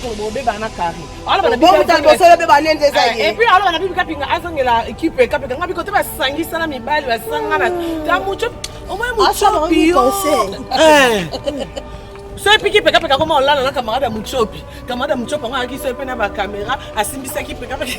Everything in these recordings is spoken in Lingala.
pour le bébé na carré. Alors on a bébé balien des et puis alors on a bibi kapinga azongela équipe kapinga ngabi côté ba sangisa na mibali ba sangana. Ta mucho au moins mucho pio. C'est piqué peka peka comment on l'a na camarade Muchopi. Camarade Muchopi on a qui se pe na ba caméra asimbisa ki peka peka.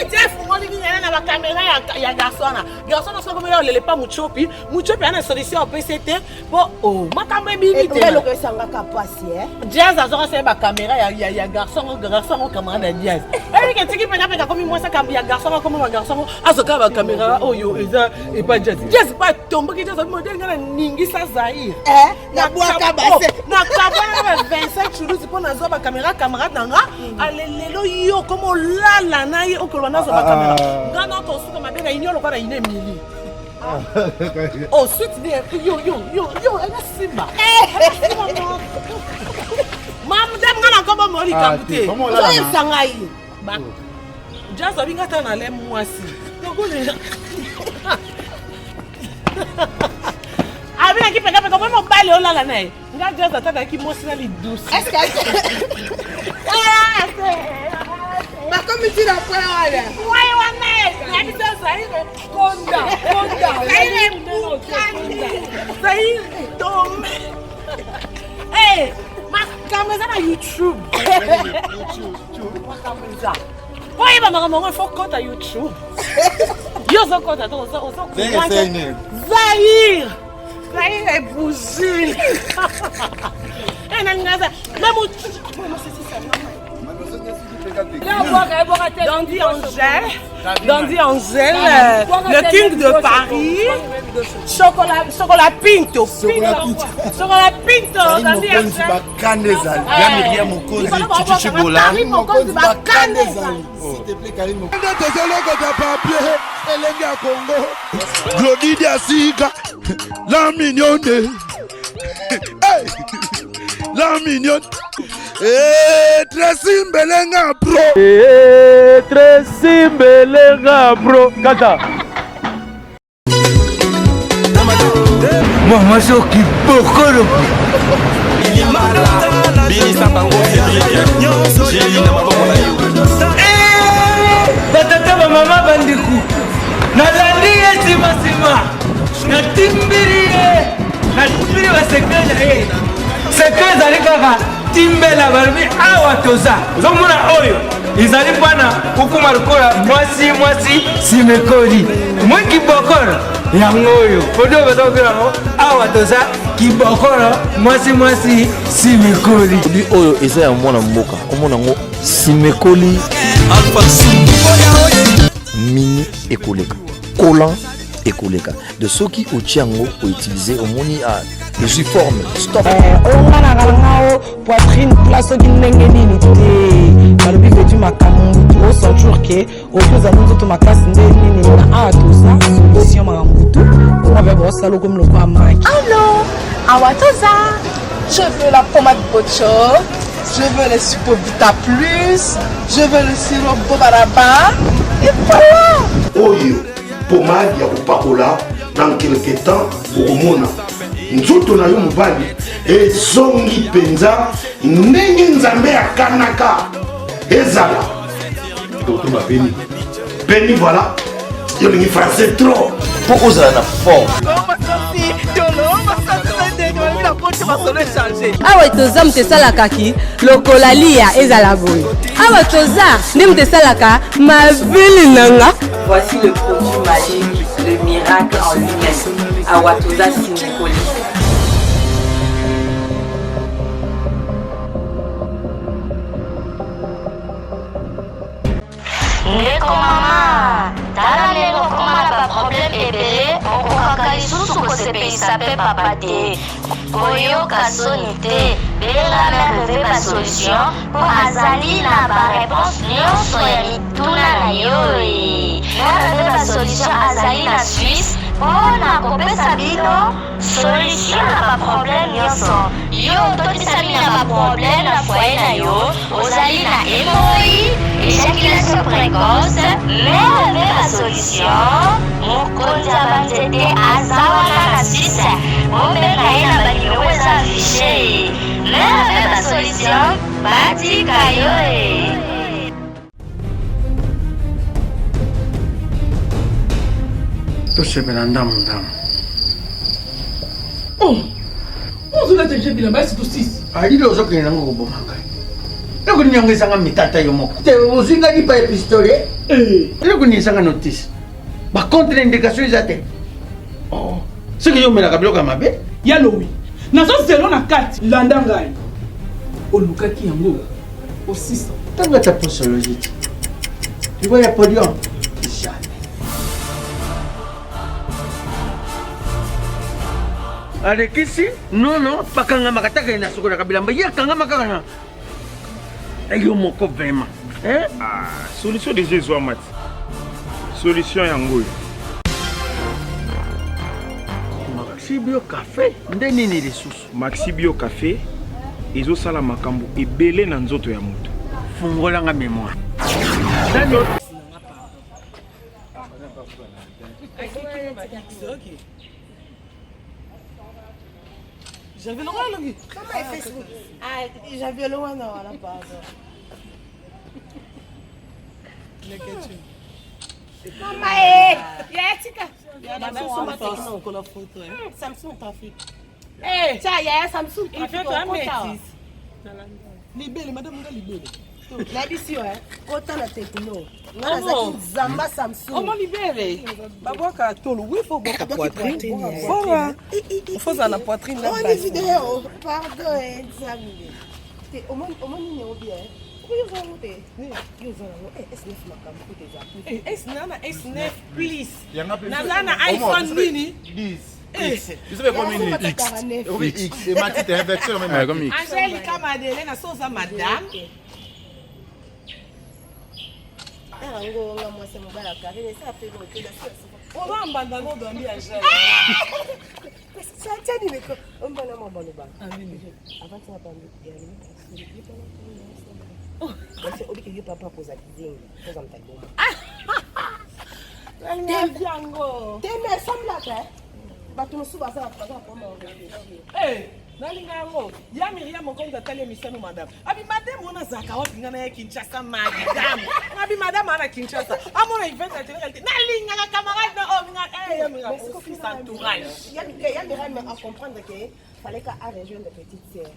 Tiens fuma li na ba caméra ya garçon na. Garçon na so comme le pas Muchopi. Muchopi ana solution PCT. Bon oh makambe bibi te. Et le que ça nga kapasi Jazz azora se ba caméra ya garçon camarade Jazz. Et que tiki peka peka comme moi ça ya garçon comme ma garçon azoka ba caméra oh yo et pas Jazz. Jazz pas tomber qui Jazz modèle ngana ningi sa Zahir. Na bois na kabana 25 chulu pour nazo ba caméra camarade nanga alelelo yo comme lala na ye okolo nazo ba caméra ngana to suka mabenga inyolo kwa na ine mili oh suite yo ena simba mam dem ngana ko ba mori kabute so sangai ba just abinga ta na le mwasi ngokule Avec qui pega pega comment baler on la nae. Nga just attendre qui emotionally douce. Est-ce que bah comme tu l'as pas là. Ouais ouais mais ça ça konda. Ça y tombe. Eh, ma caméra na YouTube. Ma caméra. Ouais bah maman faut compte à YouTube. Yo ça compte attends ça. Zahir. Zahir est bousillé. Dandy Angèle, le king de Paris, chocolat pinto, Dandy la mignonne, la mignonne. Tracy Mbelenga bro. Tracy Mbelenga bro. Kata. Moi je suis Kibokolo. Batata mama bandiku. Nalandi sima sima. Natimbiri basekeza sekeza likaka timbela barbi awa toza zomuna oyo izali bwana ukuma rukola mwasi simekoli mwe kibokoro yangoyo odo betokera awa toza kibokoro mwasi simekoli di oyo eza ya mwana mboka omona ngo simekoli alpha mini ekoleka kolan ekoleka de ceux qui au tiango ont utilisé au moni à je suis forme stop on a la poitrine place au guinengenini te balobi vetu makamu au centre que au plus à nous tout makasi ndeni na a tout ça solution mamutu on avait bon salo comme le pas mai allô awatoza je veux la pommade bocho je veux le Supovita plus je veux le sirop bobaraba et voilà oyo pomade ya kupakola dans quelque temps pour mona nzoto na yo mobali ezongi penza ndenge nzambe akanaka ezala totuma peni voilà yo lingi français trop pour ozala na forme awa toza mutesalakaki lokola lia ezala boye awa toza nde mutesalaka mavili nanga. Voici le produit magique, le miracle en lui-même, Awatoza Simekoli. Ndeko mama, tala lelo koma na ba problème ebele, okokaka lisusu kosepelisa pe papa te. Koyoka soni te, belela merveille ba solution, po azali na ba réponse nyonso ya mituna na yo. Merveille ba solution azali na Suisse, pona kopesa bino solution na ba problème nyonso. Yo tokisami na ba problème na foyer na yo, ozali na hémorroïde, éjaculation précoce, mais la solution, mokonzi ya banzete azawana na Suisse, mobenga ye na banimero eza affiché, mais la solution, batika yo tosepela ndamu ozula teje bilamba esi tosisi alili ozokende nango koboma ngai eloko yango ezanga mitata yo moko te ozinga lipa ya pistolet eloko nini ezanga notice bacontre indication eza te soki yomelaka biloko ya mabe yalowi nazozelo na kati landa ngai olukaki yango osisa ntango ata posologie ti libo ya podium jamais alekisi nono bakangamaka taka na sokolaka bilamba ye akangama kaka na yo moko vraiment solution déjà ezwama ti solution yango oyo maxi bio café nde nini lisusu maxi bio café ezosala makambo ebele na nzoto ya moto fungolanga mémoire J'avais le roi, Logui. Comment elle fait Facebook? Ah, j'avais le roi, non, là, pardon. Maman, il y a Tika. Il y a Samsung Trafic. Eh, tiens, il y a Samsung Trafic. Il fait un métis. Libéré, madame, on a libéré. La d'ici, ouais. Autant la techno. Non, Zamba Samsung. Comment libérer? Baboka tolo, oui, faut boire la poitrine. Il faut la poitrine. Oh, les vidéos. Pardon, examiner. Au moins, il est bien. S9 please. Nana iPhone mini. Angelica Madeleine, Sosa Madame. On va en bandano dans l'IAGL. Ça tient du micro. On va en bandano. Avant de c'est obligé que papa pose à cuisine. Pose en taille. T'es semble là, bato suba ça va pas eh nalinga yango ya Miriam mokonzi atali emission madame abi madame ona zaka wapi ngana ya Kinshasa madame abi madame ana Kinshasa amona event à télé nalinga ka camarade na ominga ya Miriam office entourage ya Miriam à comprendre que fallait qu'à rejoindre de petite sœur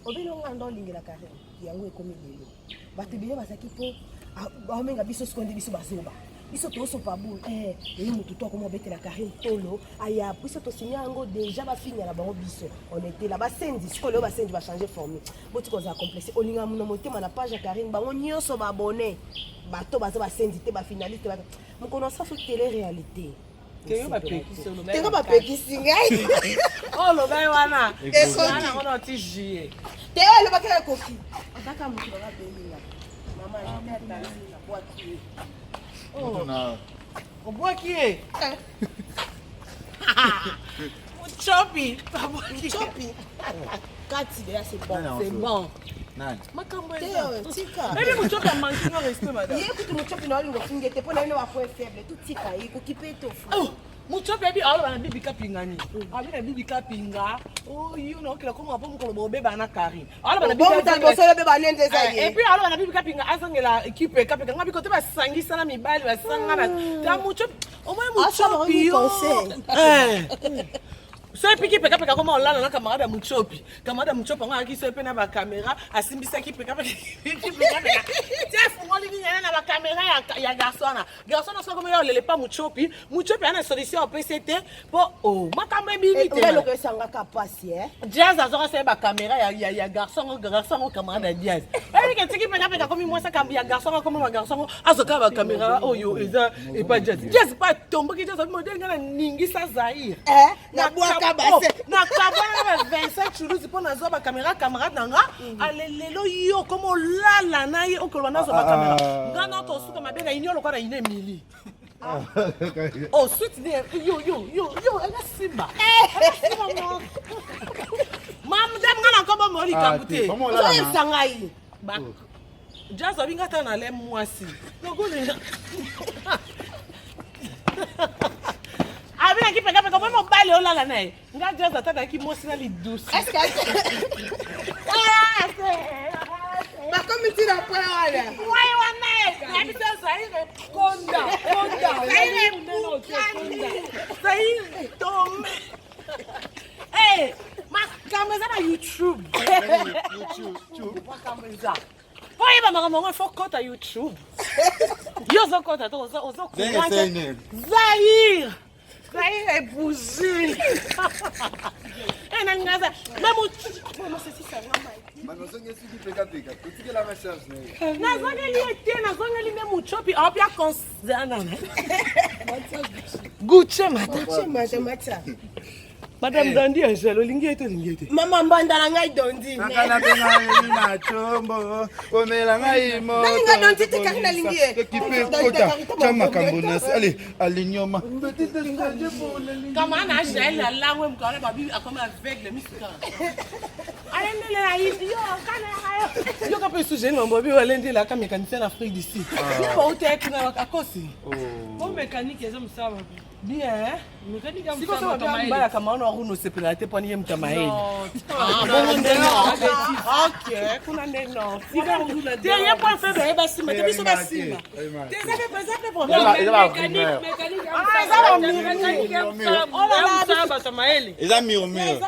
obelonga ndo lingela carré yango ekomi lelo bato bile bazaki po omenga biso seconde biso bazoba biso toso pa boule et mutu to comme betela Karim tolo aya biso to signer yango déjà ba finir la bango biso on était là ba sendi skolo ba sendi ba changer formule boti ko za complexer olinga muno motema na page ya Karim bango nyonso ba abonné bato baza ba sendi te ba finaliste ba mon connaissance sur télé réalité Tengo ba pekisi lo tengo ba pekisi ngai oh lo ba wana wana ona ti jie te lo ba kala kofi ataka mutu ba belinga mama je t'attends na boîte. Oh, on boit qui est? Chopi, Chopi. Kati déjà c'est bon, c'est bon. Makambo tika. Et puis Chopi a manqué de respect madame. Écoute mon Chopi na lingo fingete pona ino wa point faible tout tika iko kipeto fu. Oh, Muchopi abi alo na bibi kapingani. Abi na bibi kapinga. Oh, you know kila koma hapo mko lobo beba na Karim. Alo na bibi kapinga. Bon beba nende za ye. Et puis alo na bibi kapinga azangela équipe kapinga ngabi kote ba sangisa na mibali ba sangana. Ta Muchopi, au moins Muchopi. C'est piqué peka peka comment on l'a na camarade Muchopi. Camarade Muchopi nga ki so pe na ba caméra asimbisa ki peka peka. Tiens, fuma lingi na ba caméra ya garçon na. Garçon na so comme yo le pas Muchopi. Muchopi ana solution PCT pour oh makambe bini te. Et le que sanga kapasi Diaz azora se ba caméra ya garçon camarade Diaz. Et que tiki peka peka comme moi ça ya garçon comme ma garçon azoka ba caméra oh yo eza et pas Diaz. Diaz pas tomber ki Diaz modèle na ningi sa Zaire. Na boaka na kabana 25 chuluzi pour nazo ba caméra camarade nanga alelelo yo comme lala na ye okolwa nazo ba caméra ngana to suka mabenga inyolo kwa na ine mili oh sweet yo ela simba mam dem ngana ko ba mori kabute so sangai ba Jazz obingata na le mwasi. Nokole. Abi na ki peka peka mo bale olala nae. Nga Jazz atata ki mwasi na li douce. Est-ce que bah comme tu l'as pas là. Why wana? Abi Jazz aire konda. Aire konda. Aire tom. Hey, ma kamera na YouTube. YouTube. Ma kamera. Why ba mama faut compte à YouTube. Yo zo compte to zo Zahir est bougé. Et nangaza même maman c'est si ça maman. Maman songe si peka peka. Tu que la message né. Na zonga li ete na zonga li même chopi a bien concernant. Gucci mata. Madame Dondi Angelo lingete. Maman mbanda ngai Dondi. Nakana benga na chombo. Komela ngai mo. Nanga Dondi te kakina lingie. Kipe kota. Chama kambonas. Allez, alignoma. Comment na jela la we mkale babi akoma avec le misika. Allez la idiot kana yo ka pe sujet no bobi walende la ka mécanicien en Afrique d'ici. Ko utek na akosi. Bon mécanique ezo msaba. Bien. Mécanique am msaba tomaile kama ono runo sepelate poni ye mtamaile. OK, kuna neno. Derrière point faible basi mate biso basima. Déjà fait exemple pour mécanique Eza murmure.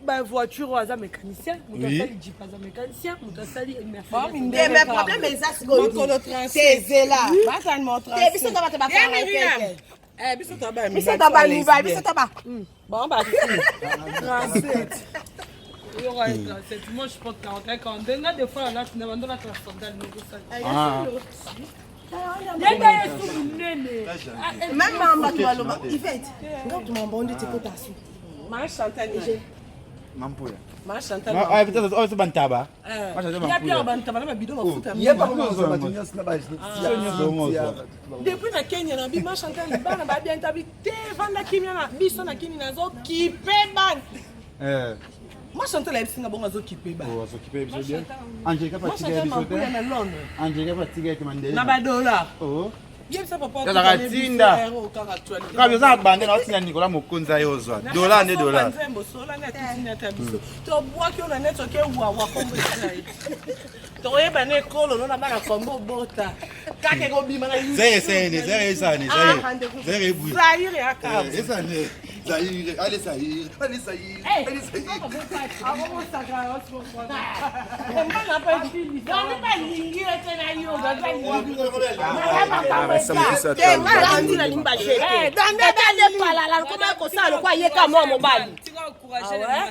Ba voiture aza mécanicien, mutasali jeep aza mécanicien, mutasali Mercedes. Mais problème est ça c'est là. Basa ni montre. Biso to ba biso taba biso taba liva biso taba. Bon ba 37. Yo ouais 37. Moi je porte 40 quand donne des fois là tu ne m'en donnes pas transfondal négocier. Même maman tu vas le Yvette. Donc tu m'as bondé tes potasses. Ma Chantal Niger. Mampoya. Ma Chantal. Ah peut-être oh c'est bantaba. Ma Chantal Mampoya. Il y a bantaba na bidon mafuta. Il y a pas depuis na Kenya na bi ma Chantal bana ba bien tabi te vanda kimia na biso na kini na zo kipe ban. Ma Chantal a singa bonga zo kipe ban. Oh zo kipe biso bien. Angeka patiga biso te. Angeka patiga ke mandela. Na ba dollar. Oh. Yem sa papa. Tinda. Kabi za bande na otina Nicolas Mokonza yozwa. Dollar ne dollar. To boa ki ona network e wa kombo sai. To yeba ne kolo no na bana kombo bota. Ka ke go bima na yu. Zere bui. Zahir aka. Esa ne. Zahir, allez Zahir. Avo sagra os ko. Mbana pa fili. Dani pa lingi etena yo ga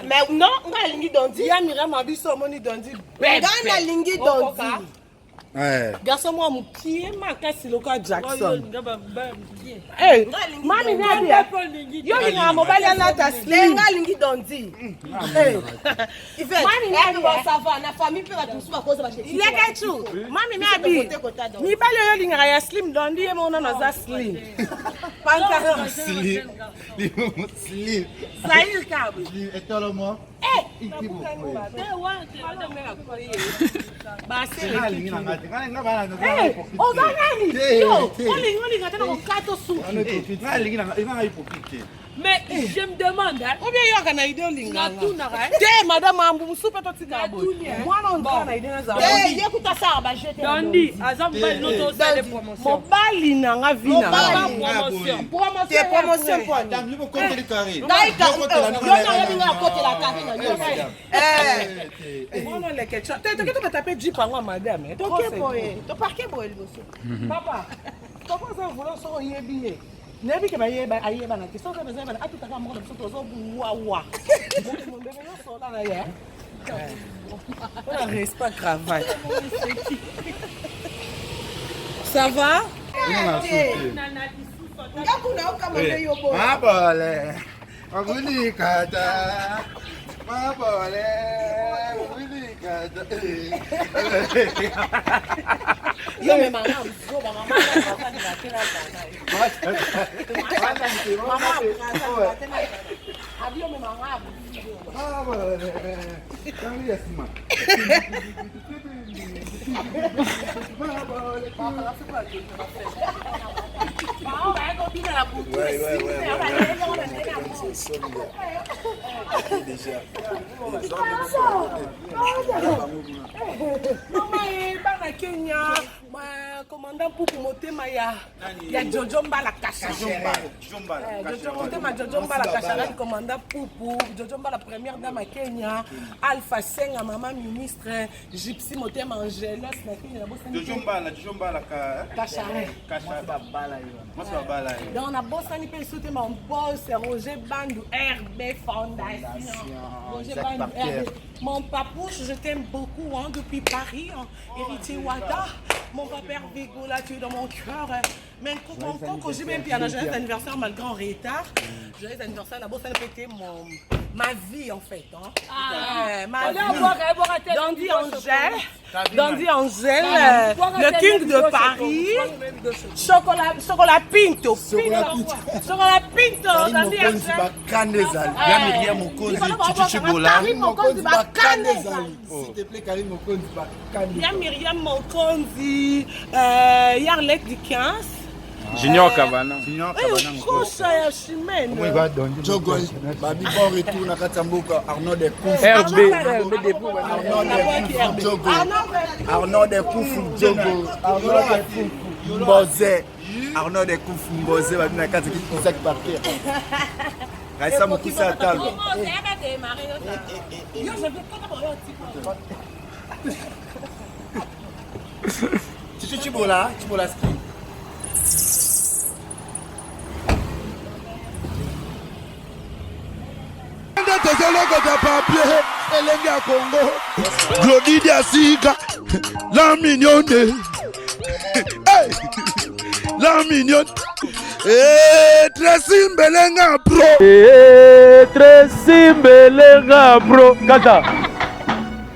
mais non, on a lingi dondi. Ya mira ma biso moni dondi. Gana lingi dondi. Garçon moi mukie makasi loka Jackson. Eh, mami nadia. Yo linga mobile na ta sling. Lenga lingi dondi. Eh. Yvette, mami nadia ça va na famille peut va tous pas cause ba chez. Il est tout. Mami nadia. Ni bale yo linga ya slim dondi e mona na za slim. Pantalon slim. Slim. Zahir kabo. Slim etolomo. Eh, mais je me demande, ou bien il y a une idée linga. Madame Ambou soupe to tikabo. Moi non na idée na za. Eh, écoute ça ba jeter. Dondi, azam ba noto ça des promotions. Mobali na nga vina. Promotion pour. Madame, il faut compter les carrés. Daika. Yo na côté la carré na yo. Moi non les ketchup. Tu peux taper Jeep à moi madame. OK boy. To parquet boy le bosso. Papa. Comment ça vous lancer un yebié? Nebi ke ba yeba ayeba na ke so ka bezaba na atutaka mo na so to zo buwa. Mon bébé yo so la ya. On reste pas cravate. Ça va? Ngakuna ukamande yo boy. Mabole. Aguli kata. Mabole. Aguli kata. Yo me mama, zo ba mama ba ni ba tena sana. Mama, abio me mama. Mabole. Kami yasima. Kenya, commandant pour motema ya Jojo Mbala Kasha. Jojo motema Jojo Mbala Kasha, commandant Poupou, Jojo Mbala première dame à Kenya, Alpha Senga maman ministre, Gypsy motema Angelos na Kenya Jojo Mbala Kasha. Donc on a bossé ni pe sauter mon boss Roger Bandou RB Fondation. Roger Bandou RB. Mon papouche, je t'aime beaucoup hein, depuis Paris, hein. Héritier Wada. Mon papa Vigo, là tu es dans mon cœur. Mais quand j'ai même bien un joyeux anniversaire malgré en retard. Joyeux anniversaire, là-bas ça a pété ma vie en fait. Hein. Ma vie. Dandy Angèle, le king de Paris. Chocolat Pinto. Chocolat Pinto. Dandy Angèle. S'il te plaît, Karim Mokonzi. Il y a Myriam Mokonzi, il y a Arlette du 15. Junior Cabana. Jogo, Babi bon retour na Katamboka, Arnaud de Kouf. Arnaud de Kouf Jogo, Arnaud de Kouf Mbozé. Arnaud de Kouf Mbozé, Babi na Kati qui pousse par terre. Raissa Mokisa Talo. Chibola ski. Congo, Glody Diasiga, la mignonne, hey, la mignonne, Tracy Mbelenga Pro, Tracy Mbelenga Pro, Kata.